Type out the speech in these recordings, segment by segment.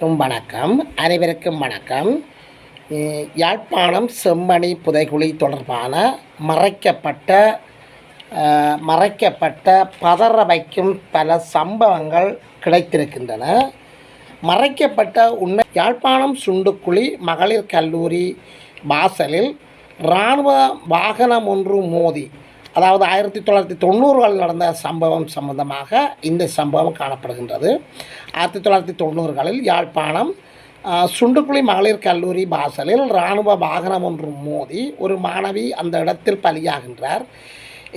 அனைவருக்கும் வணக்கம். யாழ்ப்பாணம் செம்மணி புதைகுழி தொடர்பான மறைக்கப்பட்ட பதற வைக்கும் பல சம்பவங்கள் கிடைத்திருக்கின்றன. மறைக்கப்பட்ட உண்மை யாழ்ப்பாணம் சுண்டுக்குழி மகளிர் கல்லூரி வாசலில் இராணுவ வாகனம் ஒன்று மோதி, அதாவது 1990களில் நடந்த சம்பவம் சம்பந்தமாக இந்த சம்பவம் காணப்படுகின்றது. 1990களில் யாழ்ப்பாணம் சுண்டுக்குழி மகளிர் கல்லூரி வாசலில் இராணுவ வாகனம் ஒன்று மோதி ஒரு மாணவி அந்த இடத்தில் பலியாகின்றார்.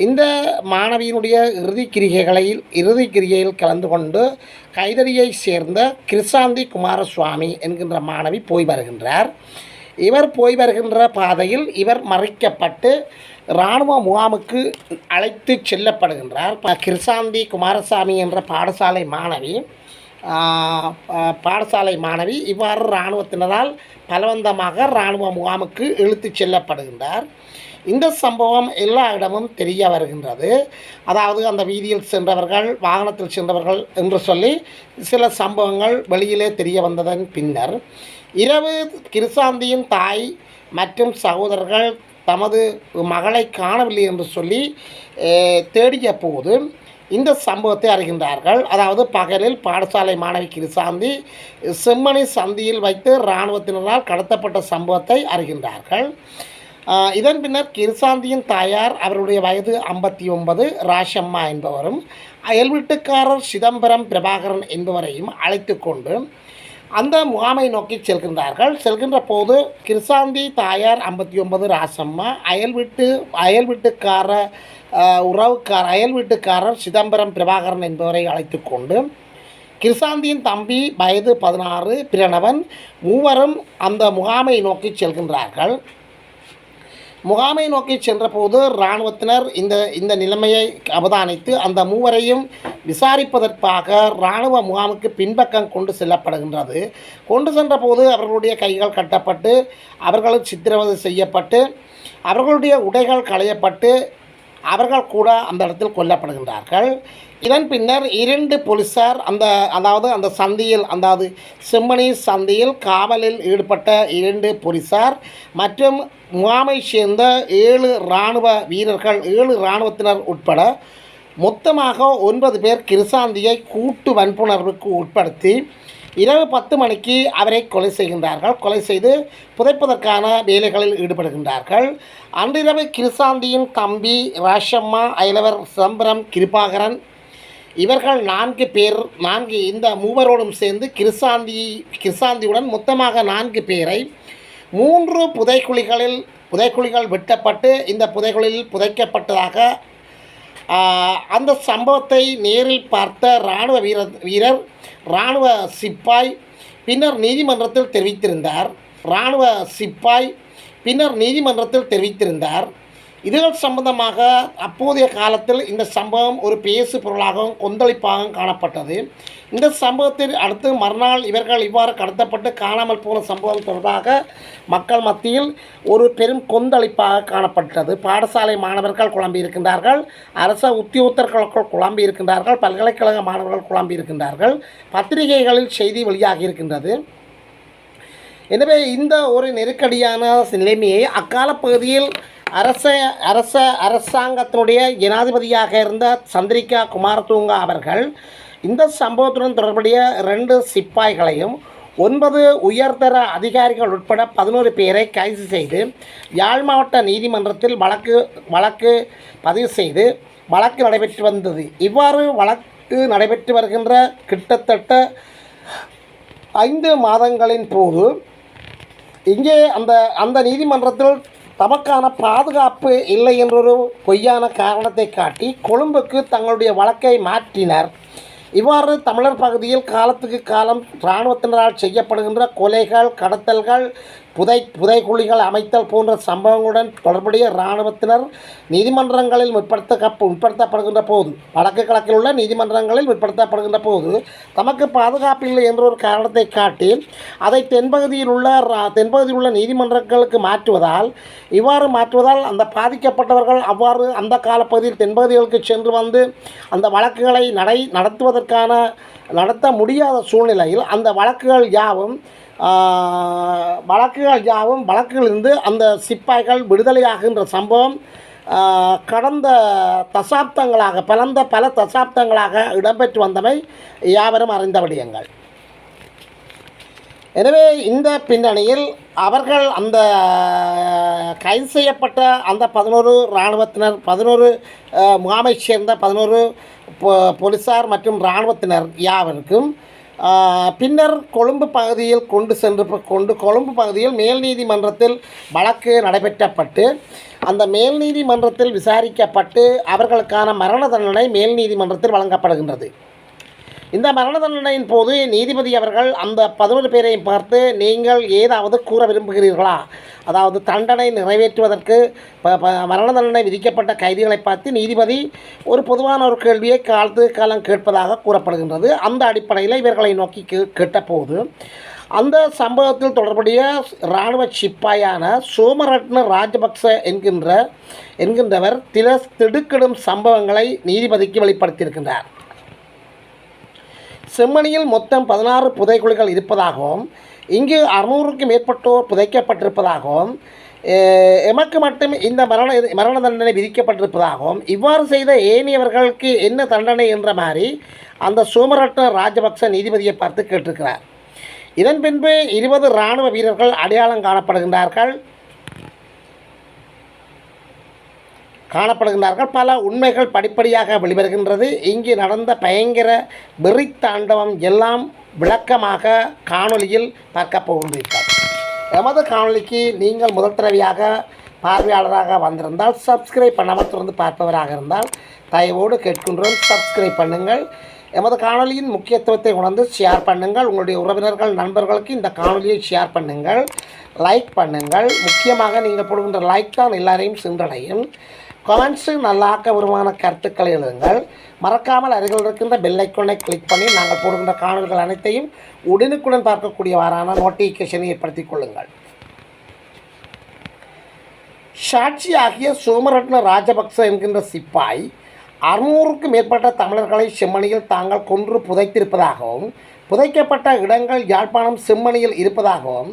இந்த மாணவியினுடைய இறுதிக்கிரிகையில் கலந்து கொண்டு கைதடியை சேர்ந்த கிருசாந்தி குமாரசுவாமி என்கின்ற மாணவி போய் வருகின்றார். இவர் போய் வருகின்ற பாதையில் இவர் மறைக்கப்பட்டு இராணுவ முகாமுக்கு அழைத்து செல்லப்படுகின்றார். கிருசாந்தி குமாரசாமி என்ற பாடசாலை மாணவி இவ்வாறு இராணுவத்தினரால் பலவந்தமாக இராணுவ முகாமுக்கு இழுத்து செல்லப்படுகின்றார். இந்த சம்பவம் எல்லா இடமும் தெரிய வருகின்றது. அதாவது அந்த வீதியில் சென்றவர்கள், வாகனத்தில் சென்றவர்கள் என்று சொல்லி சில சம்பவங்கள் வெளியிலே தெரிய வந்ததன் பின்னர் இரவு கிருசாந்தியின் தாய் மற்றும் சகோதரர்கள் தமது மகளை காணவில்லை என்று சொல்லி தேடிய போது இந்த சம்பவத்தை அறிகின்றார்கள். அதாவது பகலில் பாடசாலை மாணவி கிருசாந்தி செம்மணி சந்தியில் வைத்து இராணுவத்தினரால் கடத்தப்பட்ட சம்பவத்தை அறிகின்றார்கள். இதன் பின்னர் கிருசாந்தியின் தாயார், அவருடைய வயது 59, ராஷம்மா என்பவரும் அயல் வீட்டுக்காரர் சிதம்பரம் பிரபாகரன் என்பவரையும் அழைத்து கொண்டு அந்த முகாமை நோக்கி செல்கின்ற போது கிருசாந்தி தாயார் 59, ராசம்மா அயல் வீட்டுக்காரர் சிதம்பரம் பிரபாகரன் என்பவரை அழைத்து கொண்டு கிருசாந்தியின் தம்பி வயது 16 பிரணவன் மூவரும் அந்த முகாமை நோக்கி செல்கின்றார்கள். முகாமை நோக்கி சென்றபோது இராணுவத்தினர் இந்த நிலைமையை அவதானித்து அந்த மூவரையும் விசாரிப்பதற்காக இராணுவ முகாமுக்கு பின்பக்கம் கொண்டு செல்லப்படுகின்றது. கொண்டு சென்றபோது அவர்களுடைய கைகள் கட்டப்பட்டு, அவர்களும் சித்திரவதை செய்யப்பட்டு, அவர்களுடைய உடைகள் களையப்பட்டு, அவர்கள் கூட அந்த இடத்தில் கொல்லப்படுகின்றார்கள். இதன் பின்னர் 2 போலீஸார் அந்த சந்தியில், அதாவது செம்மணி சந்தியில் காவலில் ஈடுபட்ட 2 போலீஸார் மற்றும் முகாமை சேர்ந்த 7 இராணுவ வீரர்கள், 7 இராணுவத்தினர் உட்பட மொத்தமாக 9 பேர் கிருசாந்தியை கூட்டு வன்புணர்வுக்கு உட்படுத்தி இரவு 10 மணிக்கு அவரை கொலை செய்கின்றார்கள். கொலை செய்து புதைப்பதற்கான வேலைகளில் ஈடுபடுகின்றார்கள். அன்றிரவு கிருசாந்தியின் தம்பி ராஷம்மா, அயலவர் சிதம்பரம் கிருபாகரன், இவர்கள் 4 பேர், இந்த மூவரோடும் சேர்ந்து கிருசாந்தியுடன் மொத்தமாக 4 பேரை 3 புதைக்குழிகள் வெட்டப்பட்டு இந்த புதைக்குழியில் புதைக்கப்பட்டதாக அந்த சம்பவத்தை நேரில் பார்த்த இராணுவ சிப்பாய் பின்னர் நீதிமன்றத்தில் தெரிவித்திருந்தார். இதுகள் சம்பந்தமாக அப்போதைய காலத்தில் இந்த சம்பவம் ஒரு பேசு பொருளாகவும் கொந்தளிப்பாகவும் காணப்பட்டது. இந்த சம்பவத்தில் அடுத்து மறுநாள் இவர்கள் இவ்வாறு கடத்தப்பட்டு காணாமல் போன சம்பவம் தொடர்பாக மக்கள் மத்தியில் ஒரு பெரும் கொந்தளிப்பாக காணப்பட்டது. பாடசாலை மாணவர்கள் குழம்பியிருக்கின்றார்கள், அரச உத்தியோகத்தர்கள் குழம்பியிருக்கின்றார்கள், பல்கலைக்கழக மாணவர்கள் குழம்பியிருக்கின்றார்கள், பத்திரிகைகளில் செய்தி வெளியாகி இருக்கின்றது. எனவே இந்த ஒரு நெருக்கடியான நிலைமையை அக்கால பகுதியில் அரசாங்கத்தினுடைய ஜனாதிபதியாக இருந்த சந்திரிகா குமாரதுங்க அவர்கள் இந்த சம்பவத்துடன் தொடர்புடைய 2 சிப்பாய்களையும் 9 உயர்தர அதிகாரிகள் உட்பட 11 பேரை கைது செய்து யாழ் மாவட்ட நீதிமன்றத்தில் வழக்கு பதிவு செய்து வழக்கு நடைபெற்று வந்தது. இவ்வாறு வழக்கு நடைபெற்று வருகின்ற கிட்டத்தட்ட 5 மாதங்களின் போது இங்கே அந்த நீதிமன்றத்தில் தமக்கான பாதுகாப்பு இல்லை என்றொரு பொய்யான காரணத்தை காட்டி கொழும்புக்கு தங்களுடைய வழக்கை மாற்றினர். இவ்வாறு தமிழர் பகுதியில் காலத்துக்கு காலம் இராணுவத்தினரால் செய்யப்படுகின்ற கொலைகள், கடத்தல்கள், புதைக்குழிகள் அமைத்தல் போன்ற சம்பவங்களுடன் தொடர்புடைய இராணுவத்தினர் நீதிமன்றங்களில் முற்படுத்தப்படுகின்ற போது, வடக்கு கிழக்கில் உள்ள நீதிமன்றங்களில் முற்படுத்தப்படுகின்ற போது தமக்கு பாதுகாப்பு இல்லை என்ற ஒரு காரணத்தை காட்டி அதை தென்பகுதியில் உள்ள நீதிமன்றங்களுக்கு இவ்வாறு மாற்றுவதால் அந்த பாதிக்கப்பட்டவர்கள் அவ்வாறு அந்த காலப்பகுதியில் தென்பகுதிகளுக்கு சென்று வந்து அந்த வழக்குகளை நடத்த முடியாத சூழ்நிலையில் அந்த வழக்குகளிலிருந்து அந்த சிப்பாய்கள் விடுதலையாகின்ற சம்பவம் கடந்த பல தசாப்தங்களாக இடம்பெற்று வந்தமை யாவரும் அறிந்த விடயங்கள். எனவே இந்த பின்னணியில் அவர்கள் அந்த கைது செய்யப்பட்ட அந்த 11 இராணுவத்தினர், 11 முகாமைச் சேர்ந்த 11 போலீஸார் மற்றும் இராணுவத்தினர் யாவருக்கும் பின்னர் கொழும்பு பகுதியில் கொழும்பு பகுதியில் மேல் நீதிமன்றத்தில் வழக்கு நடைபெற்றப்பட்டு அந்த மேல் நீதிமன்றத்தில் விசாரிக்கப்பட்டு அவர்களுக்கான மரண தண்டனை மேல் நீதிமன்றத்தில் வழங்கப்படுகின்றது. இந்த மரண தண்டனையின் போது நீதிபதி அவர்கள் அந்த 11 பேரையும் பார்த்து, நீங்கள் ஏதாவது கூற விரும்புகிறீர்களா? அதாவது தண்டனை நிறைவேற்றுவதற்கு மரண தண்டனை விதிக்கப்பட்ட கைதிகளை பார்த்து நீதிபதி ஒரு பொதுவான ஒரு கேள்வியை காலம் கேட்பதாக கூறப்படுகின்றது. அந்த அடிப்படையில் இவர்களை நோக்கி கேட்டபோது அந்த சம்பவத்தில் தொடர்புடைய இராணுவ சிப்பாயான சோமரட்ன ராஜபக்ச என்கின்றவர் திடுக்கிடும் சம்பவங்களை நீதிபதிக்கு வெளிப்படுத்தியிருக்கின்றார். செம்மணியில் மொத்தம் 16 புதைக்குழிகள் இருப்பதாகவும் இங்கு 600க்கும் மேற்பட்டோர் புதைக்கப்பட்டிருப்பதாகவும் எமக்கு மட்டும் இந்த மரண தண்டனை விதிக்கப்பட்டிருப்பதாகவும் இவ்வாறு செய்த ஏனையவர்களுக்கு என்ன தண்டனை என்ற மாதிரி அந்த சோமரட்ன ராஜபக்ச நீதிபதியை பார்த்து கேட்டிருக்கிறார். இதன் பின்பு 20 இராணுவ வீரர்கள் அடையாளம் காணப்படுகின்றார்கள். பல உண்மைகள் படிப்படியாக வெளிவருகின்றது. இங்கு நடந்த பயங்கர வெறித்தாண்டவம் எல்லாம் விளக்கமாக காணொளியில் பார்க்க போகின்றீர்கள். எமது காணொளிக்கு நீங்கள் முதல் தடவையாக பார்வையாளராக வந்திருந்தால் சப்ஸ்கிரைப் பண்ணாமல் தொடர்ந்து பார்ப்பவராக இருந்தால் தயவோடு கேட்கின்றோம், சப்ஸ்கிரைப் பண்ணுங்கள். எமது காணொளியின் முக்கியத்துவத்தை உணர்ந்து ஷேர் பண்ணுங்கள். உங்களுடைய உறவினர்கள், நண்பர்களுக்கு இந்த காணொளியை ஷேர் பண்ணுங்கள், லைக் பண்ணுங்கள். முக்கியமாக நீங்கள் போடுகின்ற லைக் தான் எல்லாரையும் சென்றடையும். கமெண்ட்ஸு நல்ல ஆக்கபூர்வமான கருத்துக்களை எழுதுங்கள். மறக்காமல் அருகில் இருக்கின்ற பெல் ஐக்கானை கிளிக் பண்ணி நாங்கள் போடுகின்ற காணொளிகள் அனைத்தையும் உடனுக்குடன் பார்க்கக்கூடியவாறான நோட்டிஃபிகேஷனை ஏற்படுத்திக் கொள்ளுங்கள். சாட்சியாகிய சோமரட்ன ராஜபக்ச என்கின்ற சிப்பாய் 600க்கும் மேற்பட்ட தமிழர்களை செம்மணியில் தாங்கள் கொன்று புதைத்திருப்பதாகவும் புதைக்கப்பட்ட இடங்கள் யாழ்ப்பாணம் செம்மணியில் இருப்பதாகவும்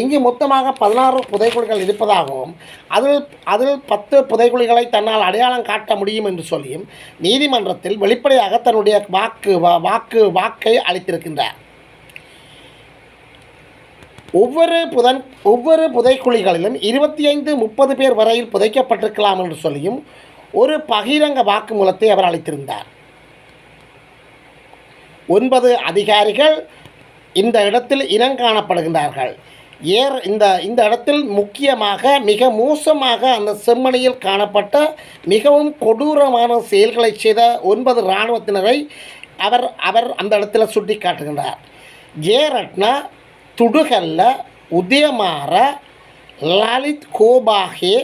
இங்கு மொத்தமாக 16 புதைக்குழிகள் இருப்பதாகவும் அதில் 10 புதைக்குழிகளை தன்னால் அடையாளம் காட்ட முடியும் என்று சொல்லியும் நீதிமன்றத்தில் வெளிப்படையாக தன்னுடைய வாக்கை அளித்திருக்கின்றார். ஒவ்வொரு புதைக்குழிகளிலும் 25-30 பேர் வரையில் புதைக்கப்பட்டிருக்கலாம் என்று சொல்லியும் ஒரு பகிரங்க வாக்குமூலத்தை அவர் அளித்திருந்தார். 9 அதிகாரிகள் இந்த இடத்தில் இனங்காணப்படுகின்றார்கள். இந்த இடத்தில் முக்கியமாக மிக மோசமாக அந்த செம்மணியில் காணப்பட்ட மிகவும் கொடூரமான செயல்களை செய்த 9 இராணுவத்தினரை அவர் அந்த இடத்தில் சுட்டி காட்டுகின்றார். ஜெயரட்ன, துடுகல்ல, உதயமார, லலித் கோபாகே,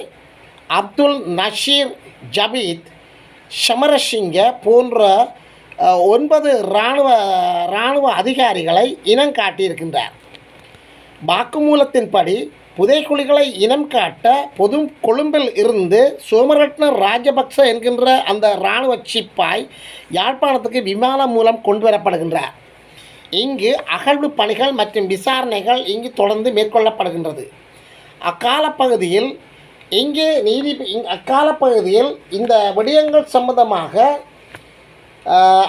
அப்துல் நஷீர் ஜபீத், சமரசிங்க போன்ற 9 இராணுவ அதிகாரிகளை இனம் காட்டியிருக்கின்றார். வாக்குமூலத்தின்படி புதைக்குழிகளை இனம் காட்ட கொழும்பில் இருந்து சோமரட்ன ராஜபக்ச என்கின்ற அந்த இராணுவ சிப்பாய் யாழ்ப்பாணத்துக்கு விமானம் மூலம் கொண்டு வரப்படுகின்றார். இங்கு அகழ்வு பணிகள் மற்றும் விசாரணைகள் இங்கு தொடர்ந்து மேற்கொள்ளப்படுகின்றது. அக்காலப்பகுதியில் இந்த விடயங்கள் சம்பந்தமாக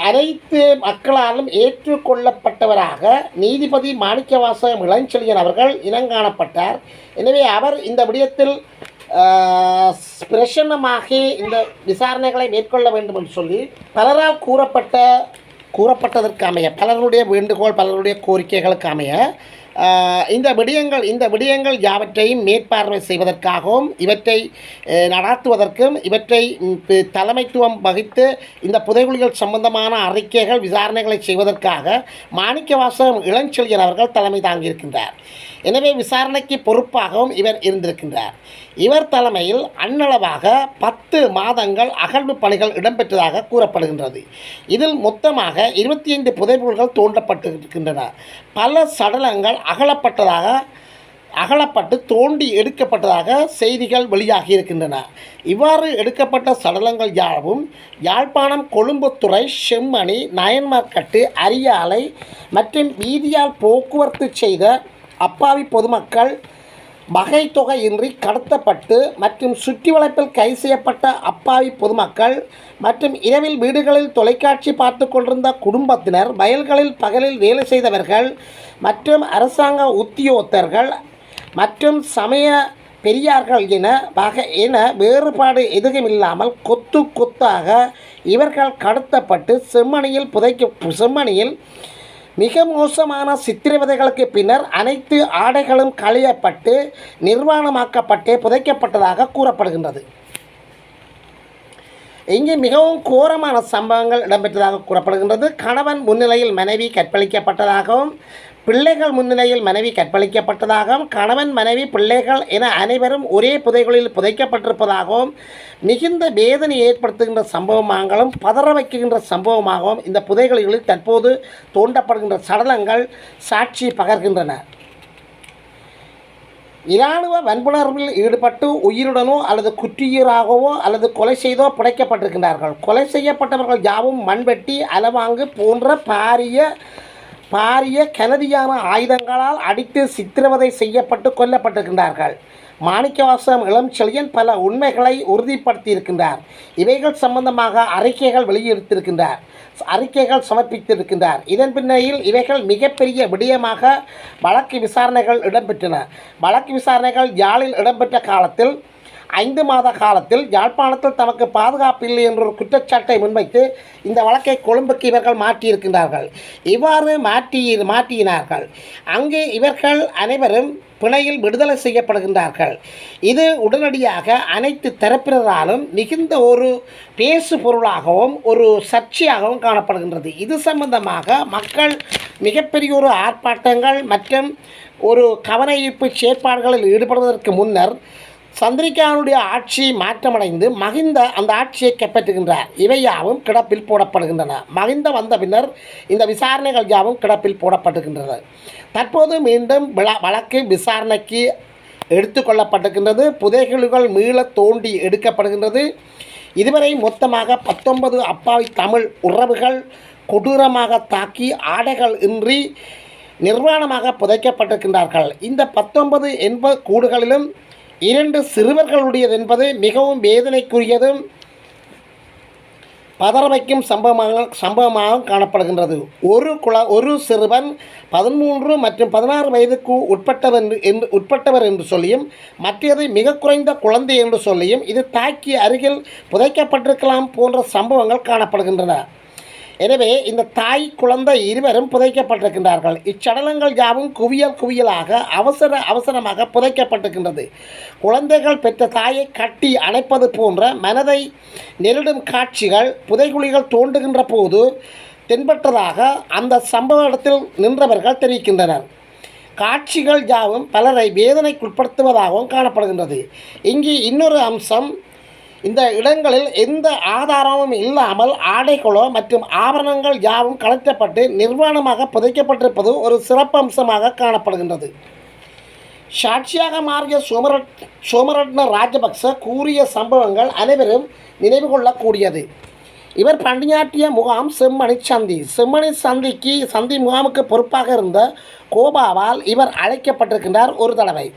அனைத்து மக்களாலும் ஏற்றுக்கொள்ளப்பட்டவராக நீதிபதி மாணிக்கவாசகம் இளஞ்செழியன் அவர்கள் இனங்காணப்பட்டார். எனவே அவர் இந்த விடயத்தில் பிரசன்னமாகி இந்த விசாரணைகளை மேற்கொள்ள வேண்டும் என்று சொல்லி பலரால் கூறப்பட்டதற்கு அமைய, பலருடைய வேண்டுகோள், பலருடைய கோரிக்கைகளுக்கு அமைய இந்த விடயங்கள் யாவற்றையும் மேற்பார்வை செய்வதற்காகவும் இவற்றை நடாத்துவதற்கும் இவற்றை தலைமைத்துவம் வகித்து இந்த புதைகுழிகள் சம்பந்தமான அறிக்கைகள் விசாரணைகளை செய்வதற்காக மாணிக்கவாசகம் இளஞ்செழியன் அவர்கள் தலைமை தாங்கியிருக்கின்றார். எனவே விசாரணைக்கு பொறுப்பாகவும் இவர் இருந்திருக்கின்றார். இவர் தலைமையில் அண்ணளவாக 10 மாதங்கள் அகழ்வு பணிகள் இடம்பெற்றதாக கூறப்படுகின்றது. இதில் மொத்தமாக 25 புதைகுழிகள் தோண்டப்பட்டிருக்கின்றன. பல சடலங்கள் அகலப்பட்டு தோண்டி எடுக்கப்பட்டதாக செய்திகள் வெளியாகி இருக்கின்றன. இவ்வாறு எடுக்கப்பட்ட சடலங்கள் யாவும் யாழ்ப்பாணம், கொழும்புத்துறை, செம்மணி, நயன்மார்கட்டு, அரியாலை மற்றும் வீதியால் போக்குவரத்து செய்த அப்பாவி பொதுமக்கள் வகை தொகையின்றி கடத்தப்பட்டு மற்றும் சுற்றி வளைப்பில் கைது செய்யப்பட்ட அப்பாவி பொதுமக்கள் மற்றும் இரவில் வீடுகளில் தொலைக்காட்சி பார்த்து கொண்டிருந்த குடும்பத்தினர், வயல்களில் பகலில் வேலை செய்தவர்கள் மற்றும் அரசாங்க உத்தியோகத்தர்கள் மற்றும் சமய பெரியார்கள் என வேறுபாடு எதுவுமில்லாமல் கொத்து கொத்தாக இவர்கள் கடத்தப்பட்டு செம்மணியில் மிக மோசமான சித்திரவதைகளுக்கு பின்னர் அனைத்து ஆடைகளும் களையப்பட்டு நிர்வாணமாக்கப்பட்டு புதைக்கப்பட்டதாக கூறப்படுகின்றது. இங்கே மிகவும் கோரமான சம்பவங்கள் இடம்பெற்றதாக கூறப்படுகின்றது. கணவன் முன்னிலையில் மனைவி கற்பழிக்கப்பட்டதாகவும், பிள்ளைகள் முன்னிலையில் மனைவி கற்பழிக்கப்பட்டதாகவும், கணவன், மனைவி, பிள்ளைகள் என அனைவரும் ஒரே புதைகுழியில் புதைக்கப்பட்டிருப்பதாகவும், மிகுந்த வேதனை ஏற்படுத்துகின்ற சம்பவமாகவும் பதற வைக்கின்ற சம்பவமாகவும் இந்த புதைகுழிகளில் தற்போது தோண்டப்படுகின்ற சடலங்கள் சாட்சி பகர்கின்றன. இராணுவ வன்புணர்வில் ஈடுபட்டு உயிருடனோ அல்லது குற்றியராகவோ அல்லது கொலை செய்தோ புதைக்கப்பட்டிருக்கின்றார்கள். கொலை செய்யப்பட்டவர்கள் யாவும் மண்வெட்டி, அலவாங்கு போன்ற பாரிய கனதியான ஆயுதங்களால் அடித்து சித்திரவதை செய்யப்பட்டு கொல்லப்பட்டிருக்கின்றார்கள். மாணிக்கவாசகம் இளஞ்செழியன் பல உண்மைகளை உறுதிப்படுத்தியிருக்கின்றார். இவைகள் சம்பந்தமாக அறிக்கைகள் சமர்ப்பித்திருக்கின்றார். இதன் பின்னையில் இவைகள் மிகப்பெரிய விடயமாக வழக்கு விசாரணைகள் இடம்பெற்றன. வழக்கு விசாரணைகள் யாழில் இடம்பெற்ற காலத்தில் 5 மாத காலத்தில் யாழ்ப்பாணத்தில் தமக்கு பாதுகாப்பு இல்லை என்ற ஒரு குற்றச்சாட்டை முன்வைத்து இந்த வழக்கை கொழும்புக்கு இவர்கள் மாற்றியிருக்கின்றார்கள். இவ்வாறு மாற்றினார்கள். அங்கே இவர்கள் அனைவரும் பிணையில் விடுதலை செய்யப்படுகின்றார்கள். இது உடனடியாக அனைத்து தரப்பினராலும் மிகுந்த ஒரு பேசு பொருளாகவும் ஒரு சர்ச்சையாகவும் காணப்படுகின்றது. இது சம்பந்தமாக மக்கள் மிகப்பெரிய ஒரு ஆர்ப்பாட்டங்கள் மற்றும் ஒரு கவன ஈர்ப்பு செயற்பாடுகளில் ஈடுபடுவதற்கு முன்னர் சந்திரிகாவுடைய ஆட்சி மாற்றமடைந்து மகிந்த அந்த ஆட்சியை கைப்பற்றுகின்றார். இவையாவும் கிடப்பில் போடப்படுகின்றன. மகிந்த வந்த பின்னர் இந்த விசாரணைகள் யாவும் கிடப்பில் போடப்படுகின்றன. தற்போது மீண்டும் வழக்கு விசாரணைக்கு எடுத்துக்கொள்ளப்பட்டிருக்கின்றது. புதைகுழிகள் மீள தோண்டி எடுக்கப்படுகின்றது. இதுவரை மொத்தமாக 19 அப்பாவி தமிழ் உறவுகள் கொடூரமாக தாக்கி ஆடைகள் இன்றி நிர்வாணமாக புதைக்கப்பட்டிருக்கின்றார்கள். இந்த 19 என்பது கூடுகளிலும் 2 சிறுவர்களுடையது என்பது மிகவும் வேதனைக்குரியதும் பதறவைக்கும் சம்பவமாக காணப்படுகின்றது. ஒரு சிறுவன் 13 மற்றும் 16 வயதுக்கு உட்பட்டவர் என்று சொல்லியும் மற்றது மிக குறைந்த குழந்தை என்று சொல்லியும் இது தாக்கி அருகில் புதைக்கப்பட்டிருக்கலாம் போன்ற சம்பவங்கள் காணப்படுகின்றன. எனவே இந்த தாய் குழந்தை இருவரும் புதைக்கப்பட்டிருக்கின்றார்கள். இச்சடலங்கள் யாவும் குவியலாக அவசரமாக புதைக்கப்பட்டிருக்கின்றது. குழந்தைகள் பெற்ற தாயை கட்டி அணைப்பது போன்ற மனதை நெருடும் காட்சிகள் புதைகுழிகள் தோண்டுகின்ற போது தென்பட்டதாக அந்த சம்பவ இடத்தில் நின்றவர்கள் தெரிவிக்கின்றனர். காட்சிகள் யாவும் பலரை வேதனைக்குட்படுத்துவதாகவும் காணப்படுகின்றது. இங்கு இன்னொரு அம்சம், இந்த இடங்களில் எந்த ஆதாரமும் இல்லாமல் ஆடைகளோ மற்றும் ஆபரணங்கள் யாவும் கலற்றப்பட்டு நிர்வாணமாக புதைக்கப்பட்டிருப்பது ஒரு சிறப்பம்சமாக காணப்படுகின்றது. சாட்சியாக மாறிய சோமரட்ன ராஜபக்ச கூறிய சம்பவங்கள் அனைவரும் நினைவு கொள்ளக்கூடியது. இவர் பணியாற்றிய முகாம் செம்மணி சந்தி முகாமுக்கு பொறுப்பாக இருந்த கோபாவால் இவர் அழைக்கப்பட்டிருக்கின்றார் ஒரு தடவை.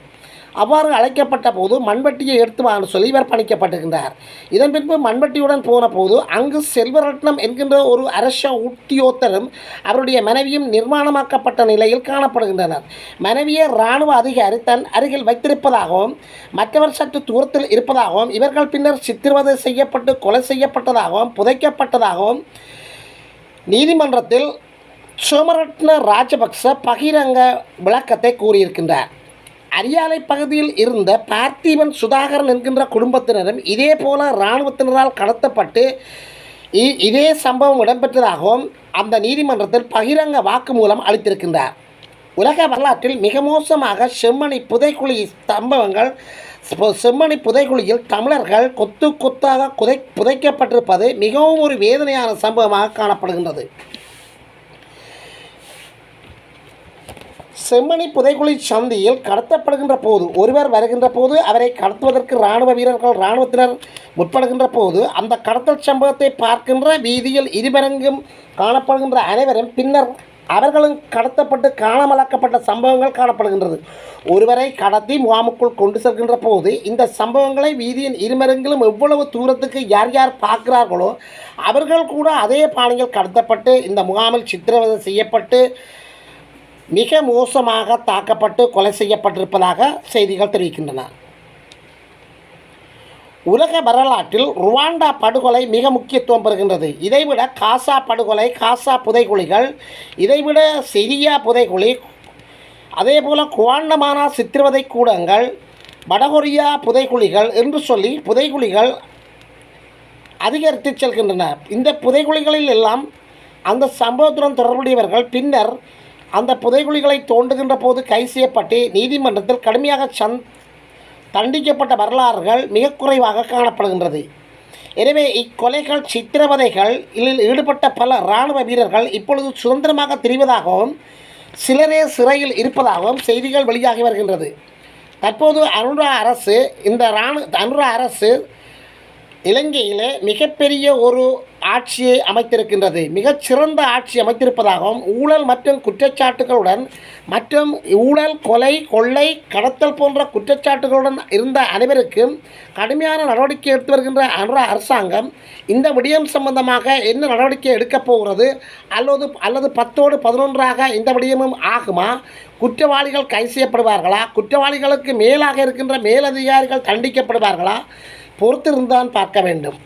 அவ்வாறு அழைக்கப்பட்ட போது மண்வெட்டியை எடுத்து வாங்க சொல்லி இவர் பணிக்கப்பட்டிருக்கின்றார். இதன் பின்பு மண்வெட்டியுடன் போன போது அங்கு செல்வரட்னம் என்கின்ற ஒரு அரச உத்தியோகத்தரும் அவருடைய மனைவியும் நிர்மாணமாக்கப்பட்ட நிலையில் காணப்படுகின்றனர். மனைவியை இராணுவ அதிகாரி தன் அருகில் வைத்திருப்பதாகவும் மற்றவர் சற்று தூரத்தில் இருப்பதாகவும் இவர்கள் பின்னர் சித்திரவதை செய்யப்பட்டு கொலை செய்யப்பட்டதாகவும் புதைக்கப்பட்டதாகவும் நீதிமன்றத்தில் சோமரட்ன ராஜபக்ச பகிரங்க விளக்கத்தை கூறியிருக்கின்றார். அரியாலை பகுதியில் இருந்த பார்த்திபன் சுதாகரன் என்கின்ற குடும்பத்தினரும் இதே போல இராணுவத்தினரால் கடத்தப்பட்டு இதே சம்பவம் இடம்பெற்றதாகவும் அந்த நீதிமன்றத்தில் பகிரங்க வாக்குமூலம் அளித்திருக்கின்றார். உலக வரலாற்றில் மிக மோசமாக செம்மணி புதைக்குழி சம்பவங்கள். செம்மணி புதைக்குழியில் தமிழர்கள் கொத்து கொத்தாக புதைக்கப்பட்டிருப்பது மிகவும் ஒரு வேதனையான சம்பவமாக காணப்படுகின்றது. செம்மணி புதைக்குழி சந்தியில் கடத்தப்படுகின்ற போது ஒருவர் வருகின்ற போது அவரை கடத்துவதற்கு இராணுவத்தினர் முற்படுகின்ற போது அந்த கடத்தல் சம்பவத்தை பார்க்கின்ற வீதியில் இருபரங்கும் காணப்படுகின்ற அனைவரும் பின்னர் அவர்களும் கடத்தப்பட்டு காணாமலாக்கப்பட்ட சம்பவங்கள் காணப்படுகின்றது. ஒருவரை கடத்தி முகாமுக்குள் கொண்டு செல்கின்ற போது இந்த சம்பவங்களை வீதியின் இருமரங்கிலும் எவ்வளவு தூரத்துக்கு யார் யார் பார்க்கிறார்களோ அவர்கள் கூட அதே பாணியில் கடத்தப்பட்டு இந்த முகாமில் சித்திரவதை செய்யப்பட்டு மிக மோசமாக தாக்கப்பட்டு கொலை செய்யப்பட்டிருப்பதாக செய்திகள் தெரிவிக்கின்றன. உலக வரலாற்றில் ருவாண்டா படுகொலை மிக முக்கியத்துவம் பெறுகின்றது. இதைவிட காசா படுகொலை, காசா புதைகுழிகள், இதைவிட சிரியா புதைகுழி, அதேபோல் குவாண்டமானா சித்திரவதை கூடங்கள், வடகொரியா புதைகுழிகள் என்று சொல்லி புதைகுழிகள் அதிகரித்து செல்கின்றன. இந்த புதைகுழிகளில் எல்லாம் அந்த சம்பவத்துடன் தொடர்புடையவர்கள் பின்னர் அந்த புதைகுழிகளை தோண்டுகின்ற போது கைது செய்யப்பட்டு நீதிமன்றத்தில் கடுமையாக தண்டிக்கப்பட்ட வரலாறுகள் மிக குறைவாக காணப்படுகின்றது. எனவே இக்கொலைகள், சித்திரவதைகள் ஈடுபட்ட பல இராணுவ வீரர்கள் இப்பொழுது சுதந்திரமாக திரிவதாகவும் சிலரே சிறையில் இருப்பதாகவும் செய்திகள் வெளியாகி வருகின்றது. தற்போது அனுரா அரசு இலங்கையிலே மிகப்பெரிய ஒரு ஆட்சியை அமைத்திருக்கின்றது. மிகச்சிறந்த ஆட்சி அமைத்திருப்பதாகவும் ஊழல் மற்றும் குற்றச்சாட்டுகளுடன் மற்றும் ஊழல், கொலை, கொள்ளை, கடத்தல் போன்ற குற்றச்சாட்டுகளுடன் இருந்த அனைவருக்கும் கடுமையான நடவடிக்கை எடுத்து வருகின்ற அனுரா அரசாங்கம் இந்த விடயம் சம்பந்தமாக என்ன நடவடிக்கை எடுக்கப் போகிறது அல்லது 10ஓடு 11ஆக இந்த விடயமும் ஆகுமா? குற்றவாளிகள் கைது செய்யப்படுவார்களா? குற்றவாளிகளுக்கு மேலாக இருக்கின்ற மேலதிகாரிகள் தண்டிக்கப்படுவார்களா? பொறுத்திருந்தான் பார்க்க வேண்டும்.